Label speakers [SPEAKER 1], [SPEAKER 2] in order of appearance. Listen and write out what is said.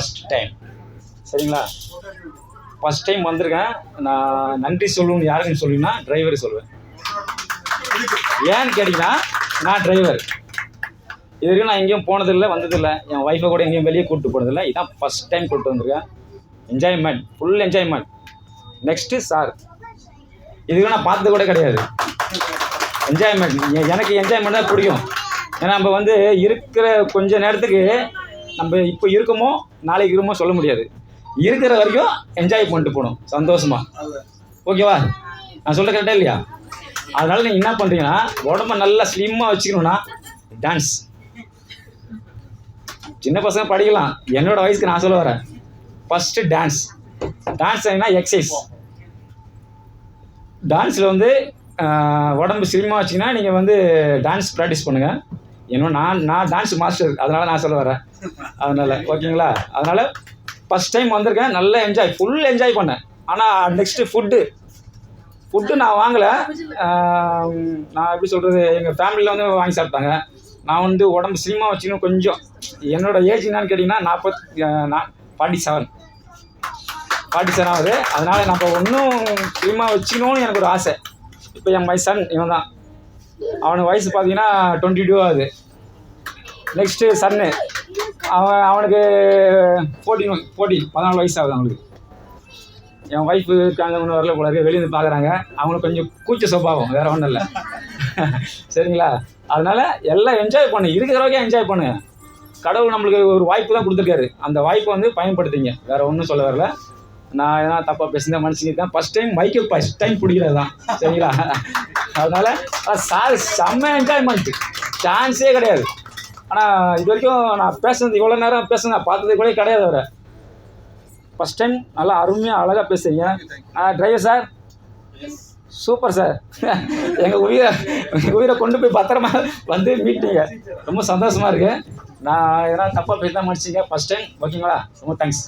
[SPEAKER 1] First time. சரிங்களா? First time வந்திருக்கேன். நான் நன்றி சொல்லணும்னு யாருக்குன்னு சொல்லுங்கன்னா டிரைவருக்கு சொல்லுவேன். ஏன்னு கேட்டிங்கன்னா, நான் டிரைவர். இது வரைக்கும் நான் எங்கேயும் போனதில்லை, வந்ததில்லை. என் ஒய்ஃபை கூட எங்கேயும் வெளியே கூப்பிட்டு போனதில்லை. இதான் ஃபஸ்ட் டைம் கூப்பிட்டு வந்திருக்கேன். Enjoyment, full enjoyment. Next sir, இதுக்கு நான் பார்த்தது கூட கிடையாது. என்ஜாய்மெண்ட், எனக்கு என்ஜாய்மெண்ட் தான் பிடிக்கும். ஏன்னா நம்ம வந்து இருக்கிற கொஞ்ச நேரத்துக்கு நம்ம இப்போ இருக்கோமோ நாளைக்கு இருக்குமோ சொல்ல முடியாது. இருக்கிற வரைக்கும் என்ஜாய் பண்ணிட்டு போகணும் சந்தோஷமாக. ஓகேவா? நான் சொல்ல கரெக்டாக இல்லையா? அதனால் நீங்கள் என்ன பண்ணுறீங்கன்னா, உடம்ப நல்லா ஸ்லிம்மாக வச்சுக்கணுன்னா டான்ஸ். சின்ன பசங்க படிக்கலாம், என்னோடய வயசுக்கு நான் சொல்ல வரேன். First dance. டான்ஸ் என்ன எக்ஸசைஸ். டான்ஸில் வந்து உடம்பு ஸ்லிம்மாக வச்சிங்கன்னா நீங்கள் வந்து டான்ஸ் ப்ராக்டிஸ் பண்ணுங்கள். இன்னும் நான் டான்ஸ் மாஸ்டர், அதனால் நான் சொல்ல வரேன். அதனால் ஓகேங்களா? அதனால் ஃபஸ்ட் டைம் வந்திருக்கேன், நல்லா என்ஜாய், ஃபுல் என்ஜாய் பண்ணேன். ஆனால் நெக்ஸ்ட்டு ஃபுட்டு நான் வாங்கலை. நான் எப்படி சொல்கிறது, எங்கள் ஃபேமிலியில் வந்து வாங்கி சாப்பிட்டாங்க. நான் வந்து உடம்பு ஸ்லிம்மாக வச்சுக்கணும். கொஞ்சம் என்னோடய ஏஜ் என்னான்னு கேட்டிங்கன்னா 47 ஆகுது. அதனால் நம்ம இன்னும் ஸ்லிம்மாக வச்சுக்கணும்னு எனக்கு ஒரு ஆசை. இப்போ என் மை சன் இவன் தான். அவனுக்கு வயசு பார்த்தீங்கன்னா 22 ஆகுது. நெக்ஸ்ட்டு சன்னு, அவனுக்கு 14 வயசு ஆகுது அவனுக்கு. என் ஒய்ஃபு இருக்காங்க, ஒன்று வரல போல இருக்கு, வெளியிருந்து பார்க்குறாங்க. அவங்களுக்கு கொஞ்சம் கூச்ச சுபாவம், வேறு ஒன்றும் இல்லை. சரிங்களா? அதனால் எல்லாம் என்ஜாய் பண்ணு, இருக்கிற வரைக்கும் என்ஜாய் பண்ணு. கடவுள் நம்மளுக்கு ஒரு வாய்ப்பு தான் கொடுத்துருக்காரு. அந்த வாய்ப்பை வந்து பயன்படுத்திங்க, வேறு ஒன்றும் சொல்ல வரல. நான் எதனா தப்பாக பேசியிருந்தேன் மனுஷங்க. ஃபஸ்ட் டைம் மைக்கு ஃபஸ்ட் டைம் பிடிக்கிறது தான். சரிங்களா? அதனால் சார் செம்ம என்ஜாய்மெண்ட்டு, சான்ஸே கிடையாது. ஆனால் இது வரைக்கும் நான் பேசுனது, இவ்வளோ நேரம் பேசுனது நான் பார்த்தது கூட கிடையாது. அவரை ஃபஸ்ட் டைம் நல்லா அருமையாக அழகாக பேசுறீங்க. Driver sir super sir. எங்கள் உயிரை கொண்டு போய் பத்திரமா வந்து மீட்டிங்க, ரொம்ப சந்தோஷமாக இருக்குது. நான் எதனா தப்பாக பேசி தான் மன்னிச்சிங்க. First time. ஓகேங்களா? ரொம்ப தேங்க்ஸ்.